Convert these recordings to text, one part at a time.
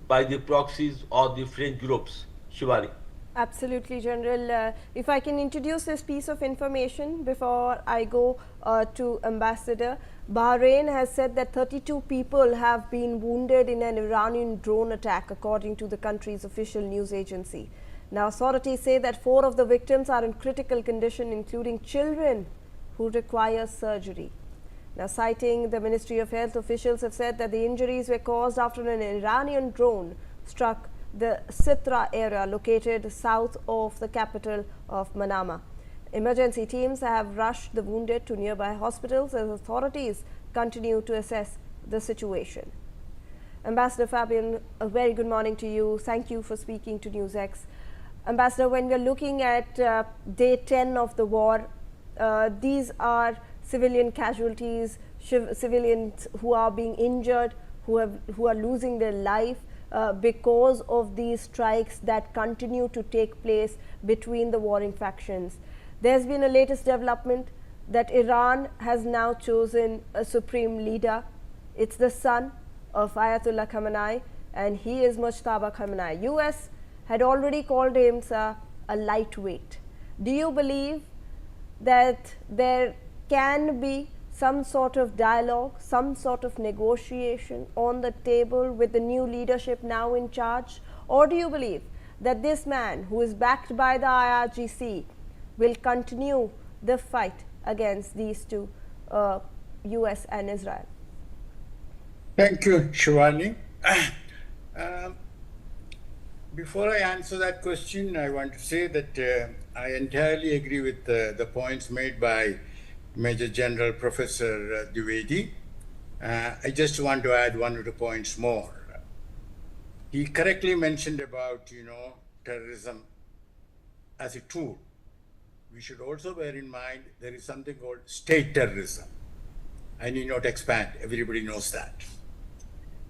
by the proxies or the French groups. Shivali. Absolutely, General. If I can introduce this piece of information before I go to Ambassador, Bahrain has said that 32 people have been wounded in an Iranian drone attack, according to the country's official news agency. Now, authorities say that 4 of the victims are in critical condition, including children who require surgery. Now, citing the Ministry of Health, officials have said that the injuries were caused after an Iranian drone struck the Sitra area located south of the capital of Manama. Emergency teams have rushed the wounded to nearby hospitals as authorities continue to assess the situation. Ambassador Fabian, a very good morning to you. Thank you for speaking to NewsX. Ambassador, when we are looking at day 10 of the war, these are civilian casualties, civilians who are being injured, who are losing their life because of these strikes that continue to take place between the warring factions. There's been a latest development that Iran has now chosen a supreme leader. It's the son of Ayatollah Khamenei, and he is Mujtaba Khamenei. US had already called him a lightweight. Do you believe that there can be some sort of dialogue, some sort of negotiation on the table with the new leadership now in charge? Or do you believe that this man, who is backed by the IRGC, will continue the fight against these two, US and Israel? Thank you, Shivani. Before I answer that question, I want to say that I entirely agree with the points made by Major General Professor Dwivedi. I just want to add 1 or 2 points more. He correctly mentioned about, terrorism as a tool. We should also bear in mind there is something called state terrorism. I need not expand, everybody knows that.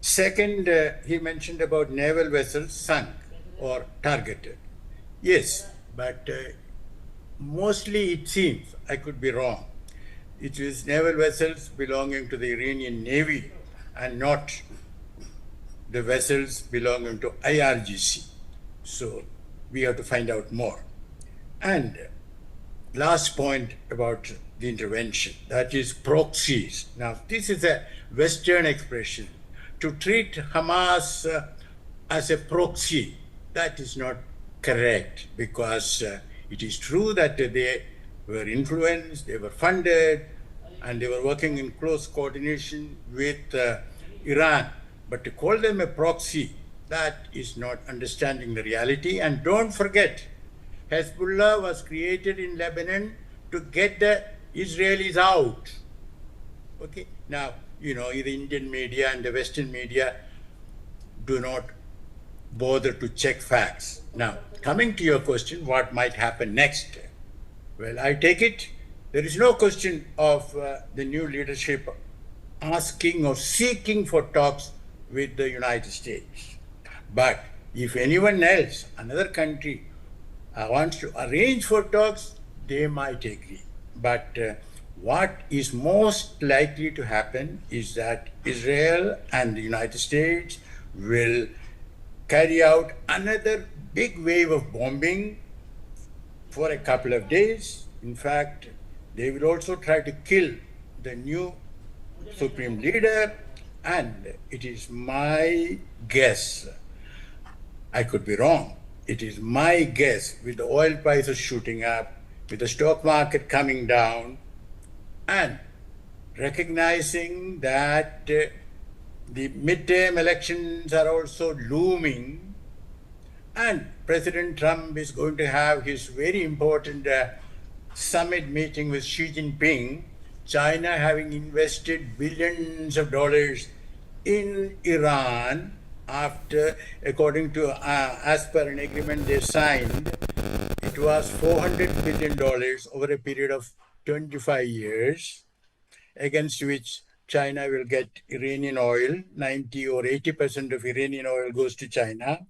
Second, he mentioned about naval vessels sunk or targeted. Yes, but mostly it seems, I could be wrong, it is naval vessels belonging to the Iranian Navy and not the vessels belonging to IRGC. So we have to find out more. And last point about the intervention, that is proxies. Now, this is a Western expression. To treat Hamas as a proxy, that is not correct, because it is true that they were influenced, they were funded, and they were working in close coordination with Iran. But to call them a proxy, that is not understanding the reality. And don't forget, Hezbollah was created in Lebanon to get the Israelis out. Okay, now, the Indian media and the Western media do not bother to check facts. Now, coming to your question, what might happen next? Well, I take it there is no question of the new leadership asking or seeking for talks with the United States. But if anyone else, another country, wants to arrange for talks, they might agree. But what is most likely to happen is that Israel and the United States will carry out another big wave of bombing for a couple of days. In fact, they will also try to kill the new supreme leader. And it is my guess, I could be wrong, it is my guess, with the oil prices shooting up, with the stock market coming down, and recognizing that the midterm elections are also looming, and President Trump is going to have his very important summit meeting with Xi Jinping, China having invested billions of dollars in Iran after, according to, as per an agreement they signed, it was $400 billion over a period of 25 years, against which China will get Iranian oil. 90 or 80% of Iranian oil goes to China.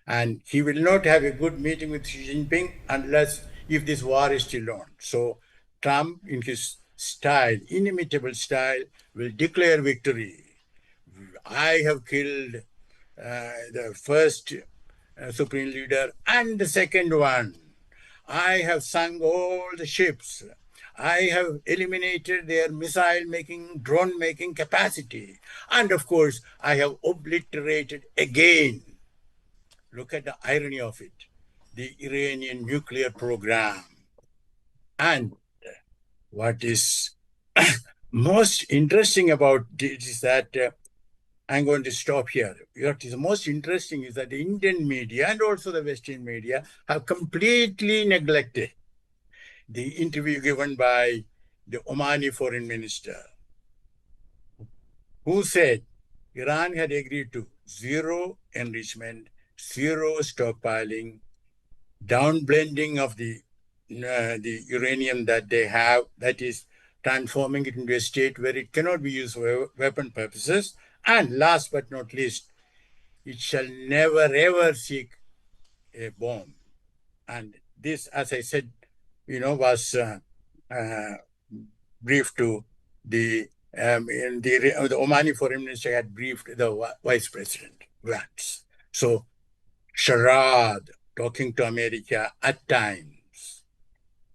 And he will not have a good meeting with Xi Jinping unless if this war is still on. So Trump, in his style, inimitable style, will declare victory. I have killed the first supreme leader, and the second one. I have sunk all the ships. I have eliminated their missile making, drone making capacity. And of course, I have obliterated again. Look at the irony of it, the Iranian nuclear program. And what is most interesting about it is that I'm going to stop here. What is most interesting is that the Indian media and also the Western media have completely neglected the interview given by the Omani foreign minister, who said Iran had agreed to zero enrichment, zero stockpiling, downblending of the uranium that they have, that is transforming it into a state where it cannot be used for weapon purposes. And last but not least, it shall never ever seek a bomb. And this, as I said, was briefed to the the Omani foreign minister had briefed the vice president Vance. So charade, talking to America at time,